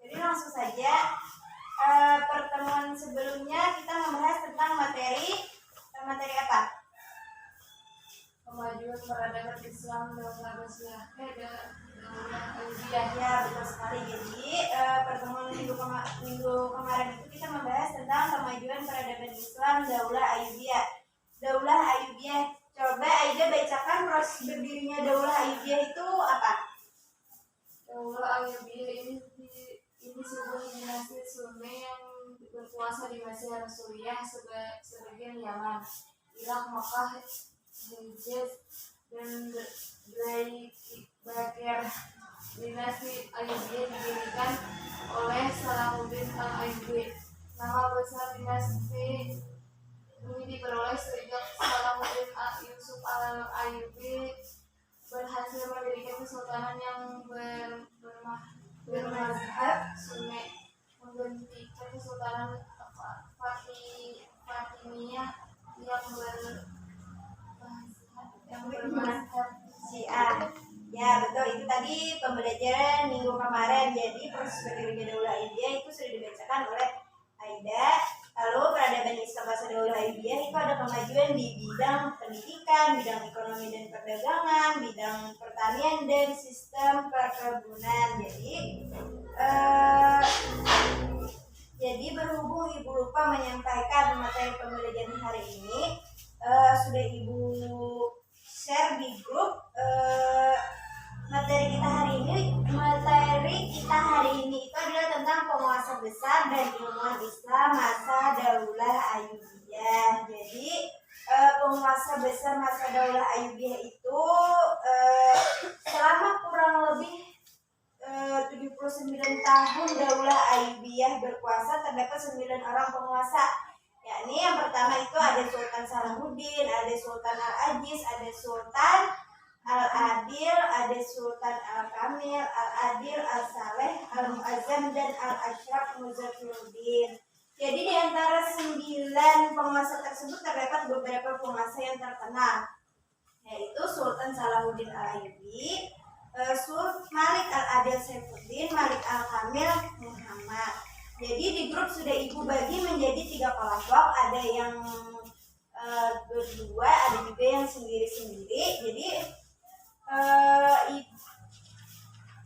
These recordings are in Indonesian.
Jadi langsung saja. Pertemuan sebelumnya kita membahas tentang materi apa? Kemajuan peradaban Islam dalam Asia. Ya, betul sekali. Jadi pertemuan minggu kemarin itu kita membahas tentang kemajuan peradaban Islam Daulah Ayyubiyah. Daulah Ayyubiyah. Coba Aida bacakan proses berdirinya Daulah Ayyubiyah itu apa? Daulah Ayyubiyah ini sebuah dinasti Sunni yang berkuasa di Mesir, Suriah, sebagian Yaman, Irak, Makkah, Hijaz, dan Bakir. Dinasti Ayyubiyah didirikan oleh Salahuddin al-Ayyubi. Nama besar dinasti ini diperoleh sejak Salahuddin Yusuf al-Ayyubi berhasil mendirikan kesultanan yang bermazhab Sunni, menghentikan kesultanan Fatimiyah yang bermazhab Syiah. Ya, betul. Itu tadi pembelajaran minggu kemarin. Jadi proses berdirinya Daulah Ayyubiyah itu sudah dibacakan oleh Aida. Lalu peradaban Islam masa Daulah Ayyubiyah itu ada kemajuan di bidang pendidikan, bidang ekonomi dan perdagangan, bidang pertanian dan sistem perkebunan. Jadi berhubung Ibu lupa menyampaikan materi pembelajaran hari ini, sudah Ibu share di grup. Materi kita hari ini itu adalah tentang penguasa besar dan ilmuwan Islam masa Daulah Ayyubiyah. Jadi penguasa besar masa Daulah Ayyubiyah itu selama kurang lebih 79 tahun Daulah Ayyubiyah berkuasa, terdapat 9 orang penguasa. Yakni yang pertama itu ada Sultan Salahuddin, ada Sultan Al-Aziz, ada Sultan Al-Adil, ada Sultan Al-Kamil, Al-Adil, Al-Saleh, Al-Mu'azzam, dan Al-Ashraf Muzafiruddin. Jadi di antara 9 penguasa tersebut terdapat beberapa penguasa yang terkenal, yaitu Sultan Salahuddin Al-Ayyubi, Malik Al-Adil Saifuddin, Malik Al-Kamil Muhammad. Jadi di grup sudah Ibu bagi menjadi 3 kelompok, ada yang berdua, ada juga yang sendiri-sendiri. Jadi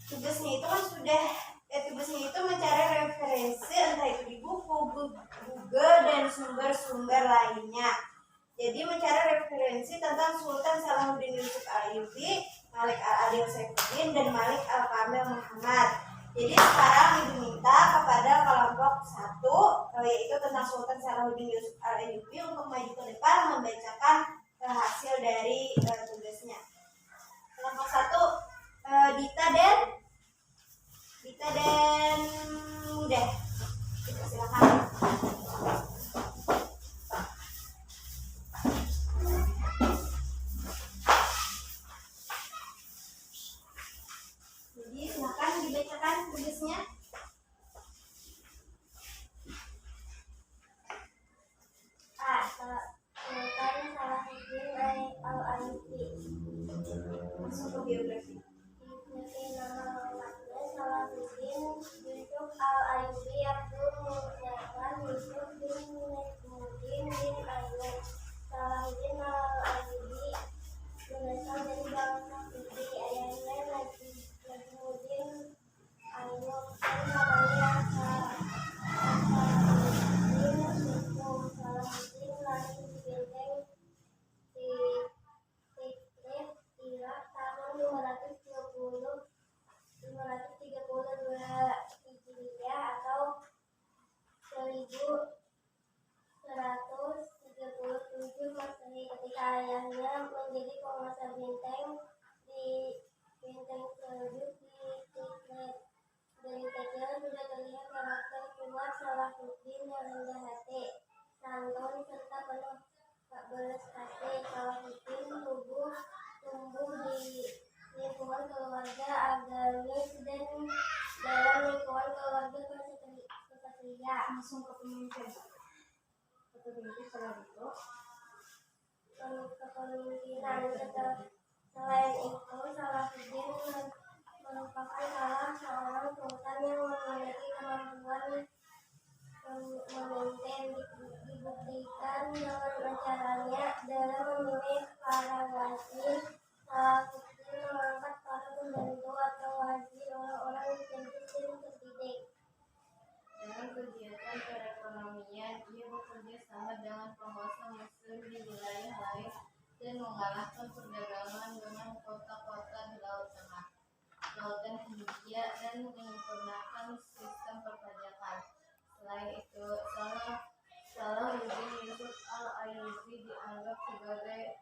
tugasnya itu mencari referensi entah itu di buku, Google, dan sumber-sumber lainnya. Jadi mencari referensi tentang Sultan Salahuddin Yusuf Al-Ayyubi, Malik Al-Adil Saifuddin, dan Malik Al-Kamil Muhammad. Jadi sekarang Ibu minta kepada kelompok 1, yaitu tentang Sultan Salahuddin Yusuf Al-Ayyubi, untuk maju ke depan membacakan hasil dari tugasnya. Kelompok 1, Dita dan Muda. Silakan. Jadi silakan dibacakan tugasnya. Sultan Salahuddin Al-Ayyubi. Masuk ke biografi. Nama lengkapnya Salahuddin Yusuf Al-Ayyubi Abdul Muzafar Yusuf bin Najmuddin bin Ayyub. Salahuddin Al-Ayyubi berasal dari bangsa Turki. Ayahnya Najmuddin Ayyub dan namanya Salahuddin Sukum. Salahuddin lahir di benteng Tikrit, Irak tahun 532 Hijriah atau 1137 Masehi. Ketika ayahnya menjadi penguasa benteng Seljuk di Tikrit. Dari kecil sudah terlihat karakter kuat Salahuddin yang rendah hati, santun, serta penuh belas kasih. Salahuddin tumbuh di lingkungan keluarga agamis dan dalam lingkungan keluarga kesatria. Langsung ke pemimpin. Setelah itu Kepemimpinan. Selain itu, Salahuddin merupakan salah seorang sultan yang memiliki kemampuan memimpin. Dibuktikan dengan acaranya dalam memilih para wazir. Salahuddin mengangkat para pembantu atau wazir, orang-orang yang cerdas dan terdidik. Dalam kegiatan perekonomian, ia bekerja sama dengan penguasa Mesir di wilayah lain dan mengalahkan perdagangan dengan kota-kota di Laut Tengah, Lautan Hindia, dan menyempurnakan sistem perpajakan. Selain itu, Salahuddin Yusuf al-Ayyubi dianggap sebagai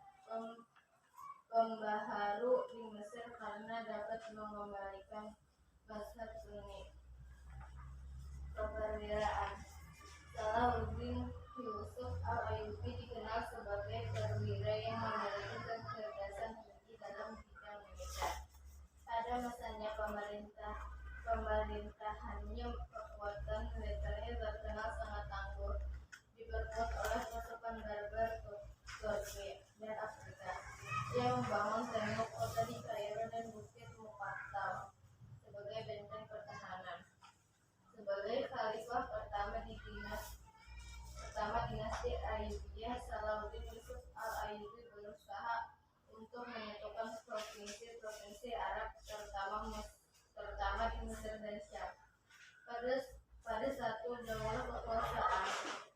pembaharu di Mesir karena dapat mengembalikan mazhab Sunni keperwiraan. Salahuddin Yusuf al-Ayyubi dikenal sebagai perwira yang memiliki kecerdasan tinggi dalam bidang militer. Pada masanya pemerintahannya, kekuatan militernya terkenal sangat tangguh, diperkuat oleh pasukan Berber Turki dan Afrika. Ia membangun tembok kota di Kairo dan Bukit Muqattam sebagai benteng pertahanan. Sebagai khalifah pertama dinasti Ayyubiyah, Salahuddin Yusuf al-Ayyubi berusaha untuk menyatukan provinsi-provinsi Arab terutama di Mesir dan Syam. Pada satu daulah kekuasaan,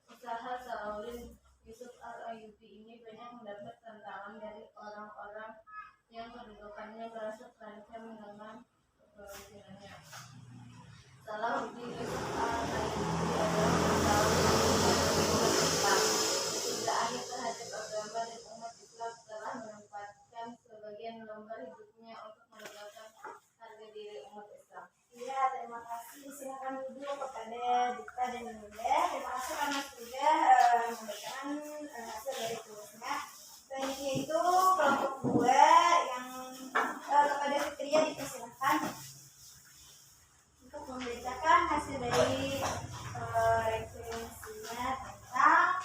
usaha Salahuddin Yusuf al-Ayyubi ini banyak mendapat tantangan dari orang-orang yang kedudukannya merasa terancam dengan kepemimpinannya. Salahuddin Yusuf al-Ayyubi adalah pengetahuan umat Islam. Kecintaannya terhadap agama dan umat Islam telah menempatkan sebagian lembar hidupnya untuk menegakkan harga diri umat Islam. Iya, terima kasih. Silakan duduk kepada Dita dan Bunda. Terima kasih karena sudah memberikan hasil dari tulisnya. Selanjutnya itu kelompok 2 yang kepada Fitria dipersilakan untuk membacakan hasil dari referensinya tentang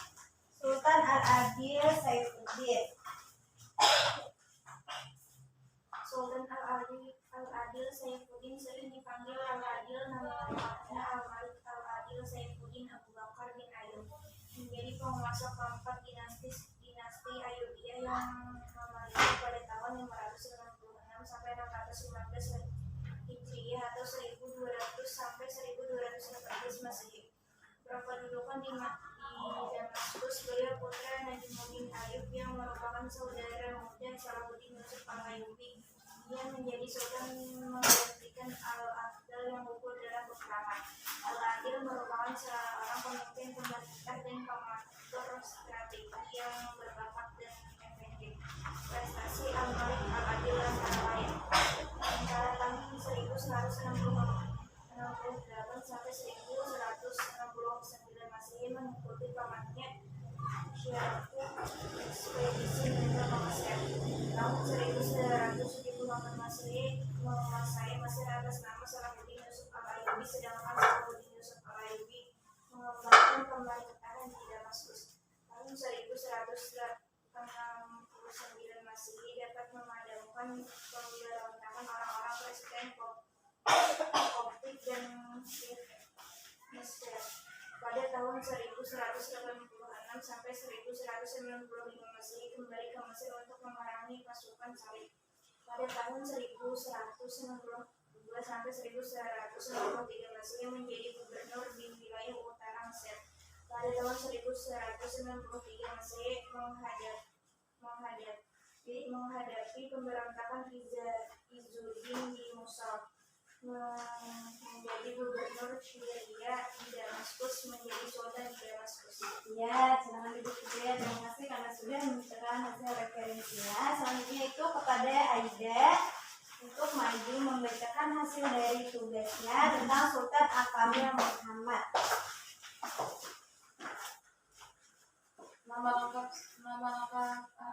Sultan Al-Adil Saifuddin. Sultan Al-Adil Saifuddin sering dipanggil Al-Adil, nama lengkapnya Al-Malik Al-Adil Saifuddin Abu Bakar bin Ayyub, menjadi penguasa keempat dinasti Ayyubiyah yang memerintah pada tahun 596 sampai 619 Hijriah atau 1200 sampai 1214 Masehi. Berkedudukan di Damaskus, beliau putra Najmuddin Ayyub yang merupakan saudara muda Salahuddin Yusuf al-Ayyubi. Dia menjadi sultan menggantikan Al-Adil yang gugur dalam peperangan. Al-Adil merupakan seorang pemimpin pemerintah dan pengatur strategi yang berbakat dan efektif. Prestasi Al-Malik Al-Adil antara lain antara tahun 1168 sampai 1169 Masehi mengikuti pamannya Syarif ekspedisi menuju Mesir. Tahun 1178 Masehi menguasai Mesir atas nama Salahuddin Yusuf al-Ayyubi, sedangkan Salahuddin Yusuf al-Ayyubi mengembangkan pemerintahan di Damaskus. Tahun 1189 Masehi dapat memadamkan pemberontakan orang-orang Presiden Koptik dan Mesir. Pada tahun 1186 sampai 1195 Masehi kembali ke Mesir untuk memerangi pasukan Salib. Pada tahun 1192 sampai 1193 Masehi menjadi gubernur di wilayah utara Mesir. Pada tahun 1193 Masehi menghadapi pemberontakan Izzuddin di Mosul, menjadi gubernur Syria di Damaskus, menjadi sultan di Damaskus. Ya, silakan duduk ya. Terima kasih karena sudah memberikan hasil referensinya. Selanjutnya itu kepada Aida untuk maju membacakan hasil dari tugasnya tentang Sultan Al-Kamil Muhammad. Nama lengkap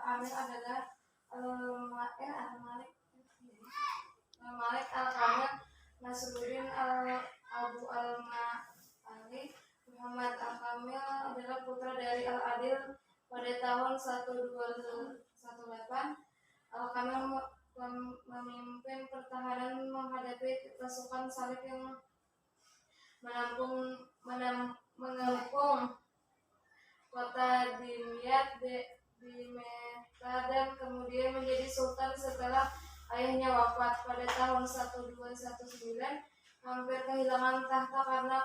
Amir adalah Al-Malik Al-Kamil Nasruddin Abu Al-Ma'ali. Muhammad Al-Kamil adalah putra dari Al-Adil. Pada tahun 1218 Al-Kamil memimpin pertahanan menghadapi pasukan salib yang mengepung kota Dimyat dan kemudian menjadi sultan setelah ayahnya wafat pada tahun 1219. Hampir kehilangan tahta karena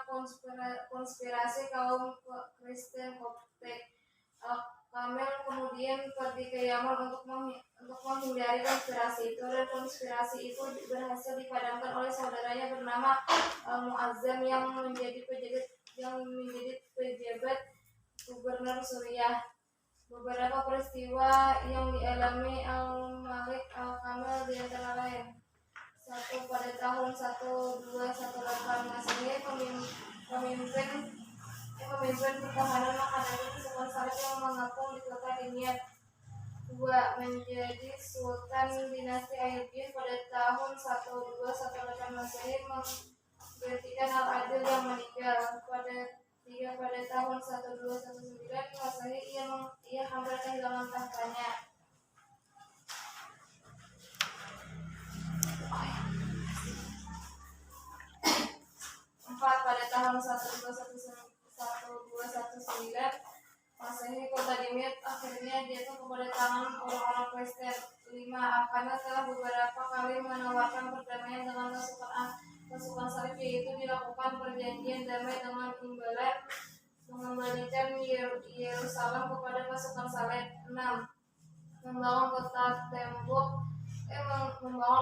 konspirasi kaum Kristen Koptik. Kamil kemudian pergi ke Yaman untuk menghindari konspirasi itu, dan konspirasi itu berhasil dipadamkan oleh saudaranya bernama Al-Mu'azzam yang menjadi pejabat gubernur Suriah. Beberapa peristiwa yang dialami Al-Malik Al-Kamil diantara lain: 1. Pada tahun 1218 Masehi, pemimpin pertahanan menghadapi pasukan salib yang mengepung di kota Dimyat. 2. Menjadi Sultan Dinasti Ayyubiyah pada tahun 1218 Masehi, menggantikan Al-Adil yang meninggal. 3. Pada tahun 1219 Masehi, ia hampir kehilangan tahtanya. 4. Pada tahun 1219 Masehi, kota Dimyat akhirnya jatuh kepada tangan orang-orang Kristen. 5. Al-Kamil telah beberapa kali menawarkan perdamaian dengan pasukan salib, yaitu dilakukan perjanjian damai dengan imbalan mengembalikan Yerusalem kepada pasukan salib. 6. Membangun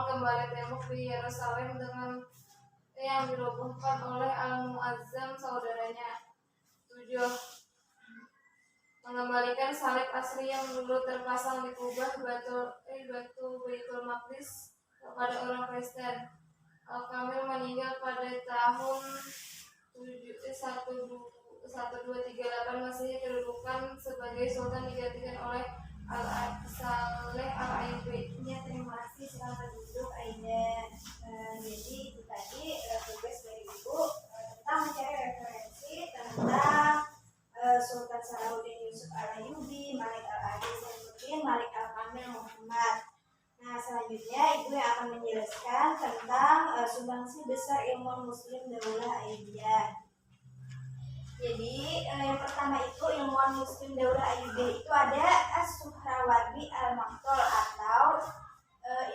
kembali tembok di Yerusalem dengan yang dirobohkan oleh Al-Mu'azzam saudaranya. 7. Mengembalikan salib asli yang dulu terpasang di kubah Baitul Maqdis kepada orang Kristen. Al-Kamil meninggal pada tahun 1238 Masehi. Kedudukan sebagai sultan digantikan oleh Saleh Al-Ayyubi. Terima kasih, selamat duduk Aida. Jadi itu tadi tugas dari Ibu tentang mencari referensi tentang Sultan Salahuddin Yusuf Al-Ayyubi, Malik Al-Aziz Zainuddin, Malik Al-Kamil Muhammad. Nah, selanjutnya Ibu yang akan menjelaskan tentang sumbangsi besar ilmuwan Muslim Daulah Ayyubiyah. Jadi yang pertama itu ilmuwan Muslim Daulah Ayyubiyah itu ada As-Suhrawardi Al-Maktul atau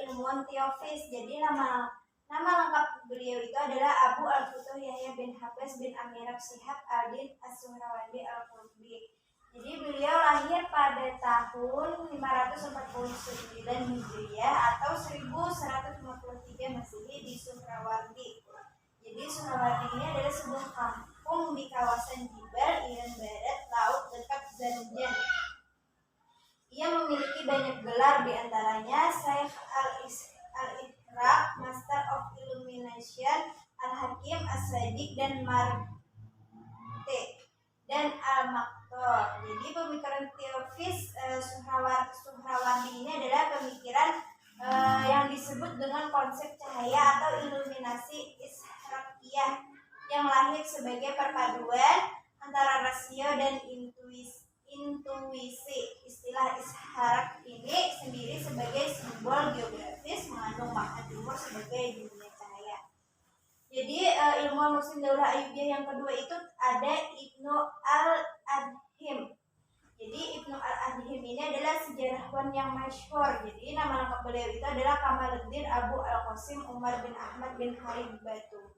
ilmuwan Teofis. Jadi nama lengkap beliau itu adalah Abu Al-Futuh Yahya bin Hafiz bin Amirab Shihab Al-Din As-Suhrawardi Al-Qurtubi. Jadi beliau lahir pada tahun 549 Hijriah atau 1153 Masehi di Suhrawardi. Jadi Suhrawardi ini adalah sebuah kampung di kawasan Jibal, Iran Barat, laut dekat Zanjan. Ia memiliki banyak gelar, diantaranya Syekh Al-Iqra, Master of Illumination, Al-Hakim, As-Sadiq, dan Marte, dan Al-Maktur. Jadi pemikiran Teofis Suhrawardi ini adalah pemikiran yang disebut dengan konsep cahaya atau iluminasi ishraqiyah, yang lahir sebagai perpaduan antara rasio dan intuisi. Istilah isyarat ini sendiri sebagai simbol geografis mengandung makna timur sebagai dunia cahaya. Jadi ilmuwan Muslim Daulah Ayyubiyah yang kedua itu ada Ibnu Al-Adhim. Jadi Ibnu Al-Adhim ini adalah sejarawan yang masyhur. Jadi nama lengkap beliau itu adalah Kamaluddin Abu Al-Qasim Umar bin Ahmad bin Haibatullah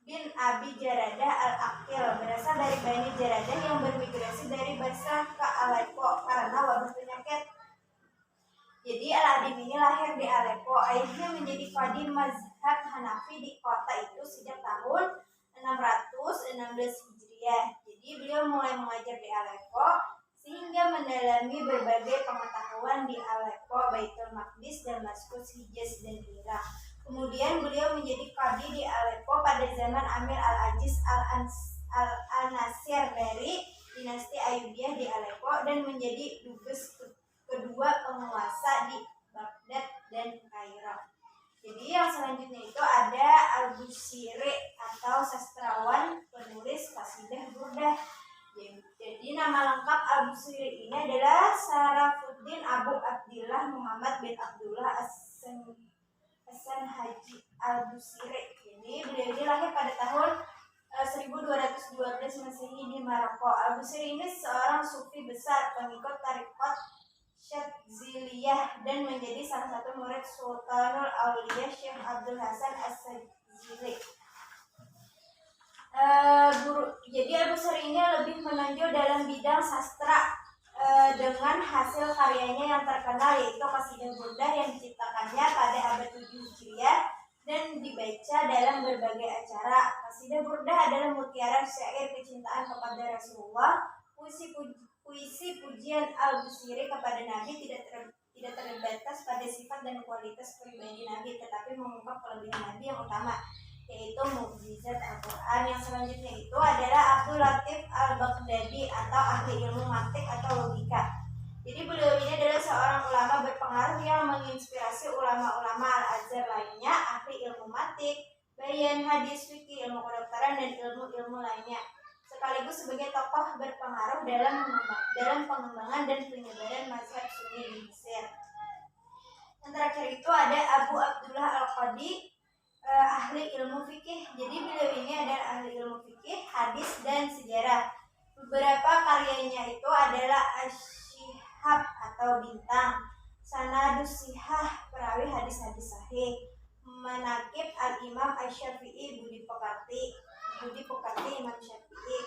bin Abi Jaradah Al-Aqil, berasal dari Bani Jaradah yang bermigrasi dari Basrah ke Aleppo karena wabah penyakit. Jadi Al-Adhim ini lahir di Aleppo. Ayahnya menjadi qadhi mazhab Hanafi di kota itu sejak tahun 616 Hijriah. Jadi beliau mulai mengajar di Aleppo sehingga mendalami berbagai pengetahuan di Aleppo, Baitul Maqdis, Damaskus, Hijaz, dan Irak. Kemudian beliau menjadi qadhi di Aleppo pada zaman Amir Al-Aziz Al-Nasir dari dinasti Ayyubiyah di Aleppo dan menjadi dubes kedua penguasa di Baghdad dan Kairo. Jadi yang selanjutnya itu ada Al-Busiri atau sastrawan penulis kasidah burdah. Jadi nama lengkap Al-Busiri ini adalah Sarafuddin Salahuddin Abu Abdillah Muhammad bin Abdullah Hasan Haji Al-Busiri. Jadi beliau ini lahir pada tahun 1212 Masehi di Maroko. Al-Busiri ini seorang sufi besar, pengikut tarekat Syadziliyah dan menjadi salah satu murid Sultanul Auliya Syekh Abdul Hasan As-Sajili. Jadi Al-Busiri ini lebih menonjol dalam bidang sastra dengan hasil karyanya yang terkenal yaitu Qasidah Burdah yang diciptakannya pada abad 7 Hijriah dan dibaca dalam berbagai acara. Qasidah Burdah adalah mutiara syair kecintaan kepada Rasulullah. Puisi pujian Al-Busiri kepada Nabi tidak terbatas pada sifat dan kualitas pribadi Nabi, tetapi mengungkap kelebihan Nabi yang utama, yaitu mukjizat Al-Quran. Yang selanjutnya itu adalah Abdul Latif Al-Baghdadi atau ahli ilmu mantik atau logika. Jadi beliau ini adalah seorang ulama berpengaruh yang menginspirasi ulama-ulama Al-Azhar lainnya, ahli ilmu mantik, bayan, hadis, fikih, ilmu kedokteran, dan ilmu-ilmu lainnya, sekaligus sebagai tokoh berpengaruh dalam pengembangan dan penyebaran mazhab Sunni di Mesir. Yang terakhir itu ada Abu Abdullah Al-Qadi, ahli ilmu fikih. Jadi beliau ini adalah ahli ilmu fikih, hadis, dan sejarah. Beberapa karyanya itu adalah Asyihab atau Bintang, Sanadus Sihah, perawi hadis-hadis sahih, Manaqib Al-Imam Asy-Syafi'i, Budi Pekerti Imam Syafi'i,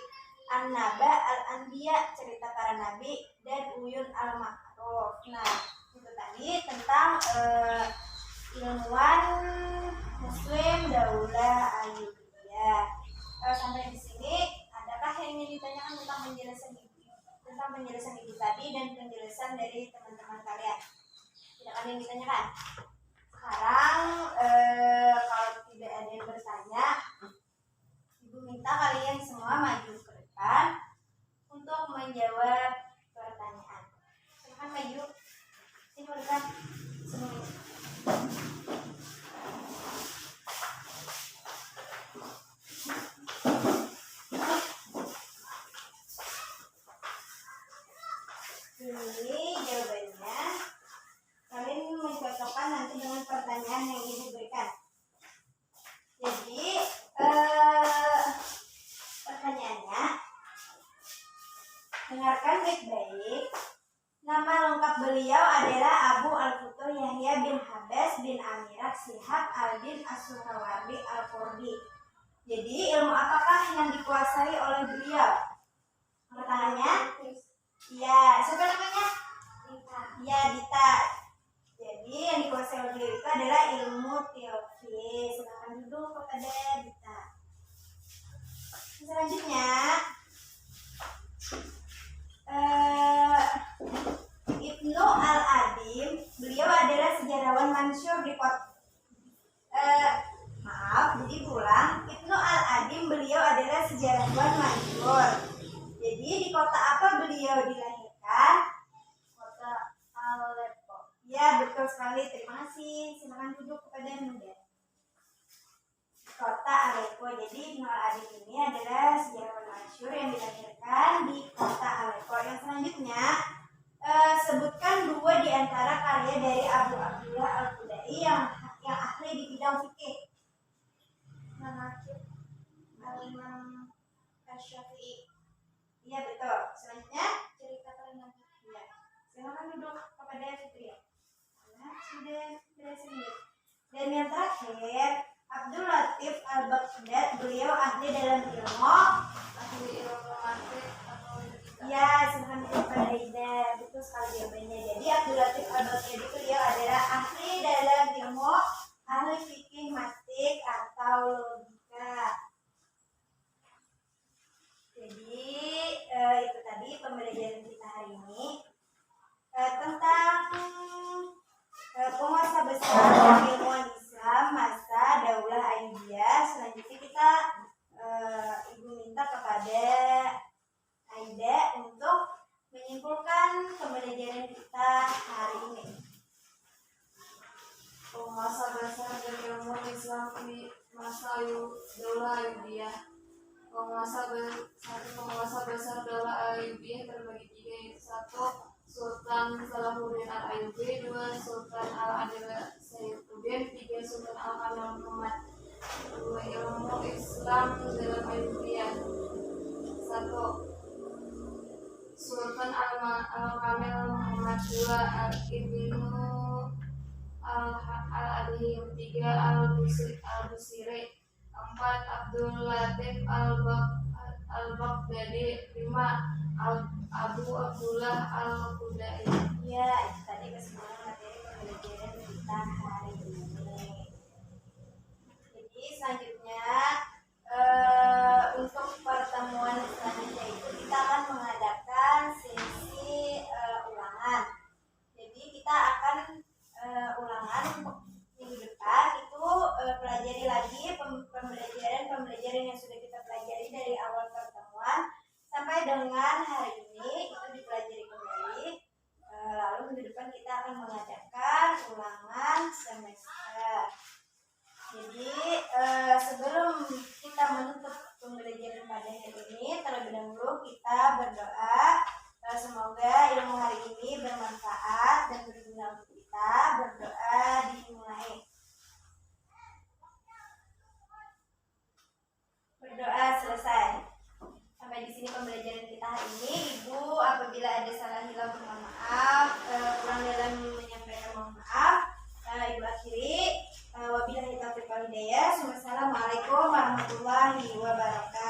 An-Naba Al-Anbiya, cerita para nabi, dan Uyun Al-Ma'ruf. Nah, itu tadi tentang ilmuwan Muslim Daulah Ayyubiyah. Sampai di sini, adakah yang ingin ditanyakan tentang penjelasan ibu tadi dan penjelasan dari teman-teman kalian? Tidak ada yang ditanyakan? Sekarang kalau tidak ada yang bertanya, ibu minta kalian semua maju ke depan untuk menjawab pertanyaan. Silakan maju. Sini ke depan. Sini. Ini jawabannya. Kalian mencocokkan nanti dengan pertanyaan yang ibu berikan. Jadi pertanyaannya, dengarkan baik-baik. Nama lengkap beliau adalah Abu Al-Futuh Yahya bin Habas bin Amirat Shihab Al-Din As-Suhrawardi Al-Qurdi. Jadi ilmu apakah yang dikuasai oleh beliau? Pertanyaannya? Ya, siapa namanya? Ya, Dita. Jadi yang dikuasai oleh beliau itu adalah ilmu teologi. Silakan duduk kepada Dita. Selanjutnya, Ibnu Al-Adim, beliau adalah sejarawan masyhur di kota. Jadi pulang, Ibnu Al-Adim beliau adalah sejarawan masyhur. Jadi di kota apa beliau dilahirkan? Kota Aleppo. Ya, betul sekali. Terima kasih. Silakan duduk kepada Muda. Kota Aleppo. Jadi Ibnu Al-Adim ini adalah sejarawan masyhur yang dilahirkan di kota Aleppo. Yang selanjutnya, sebutkan dua di antara karya dari Abu Abdullah Al-Qudai yang ahli di bidang fikih. Manaqib Al-Imam Asy-Syafi'i. Iya, betul. Selanjutnya, cerita para nabi. Iya. Silakan duduk kepada Fitria. Nah, sudah berhasil. Dan yang terakhir, Abdul Latif Al-Baghdadi, beliau ahli dalam ilmu mantik atau logika. ya, silakan duduk kepada Ida. Betul sekali jawabannya. Jadi Abdul Latif Al-Baghdadi beliau adalah ahli dalam ilmu ahli fikih mantik atau logika. Jadi itu tadi pembelajaran kita hari ini tentang penguasa besar ilmuwan Islam masa Daulah Ayyubiyah. Selanjutnya kita ibu minta kepada Aida untuk menyimpulkan pembelajaran kita hari ini. Penguasa besar dan ilmuwan Islam di masa Daulah Ayyubiyah. Penguasa besar Daulah Ayyubiyah terbagi tiga, yaitu 1. Sultan Sultan Salahuddin Al-Ayyubi. 2. Sultan Al-Adil Saifuddin. 3. Sultan Al-Kamil Muhammad. 2. Ilmu Islam dalam Ayyubiyah. 1. Sultan Al-Kamil Muhammad. 2. Ibnu Al-Adhim. 3. Al-Busiri. 4. Abdul Latif Al-Baghdadi. 5. Abu Abdullah Al-Khudai. Ya, itu tadi keseluruhan materi pembelajaran kita hari ini. Jadi selanjutnya untuk pertemuan selanjutnya itu kita akan mengadakan sesi ulangan. Jadi kita akan ulangan untuk minggu depan itu pelajari lagi pembelajaran yang sudah kita pelajari dari awal pertemuan sampai dengan hari ini itu dipelajari kembali. Lalu minggu depan kita akan mengadakan ulangan semester. Jadi sebelum kita menutup pembelajaran pada hari ini, terlebih dahulu kita berdoa semoga ilmu hari ini bermanfaat dan berguna untuk kita. Berdoa dimulai. Berdoa selesai. Sampai di sini pembelajaran kita hari ini. Ibu, apabila ada salah hilang mohon maaf, kurang dalam menyampaikan mohon maaf. Ibu akhiri. Wabillahi taufiq wal hidayah. Wassalamualaikum warahmatullahi wabarakatuh.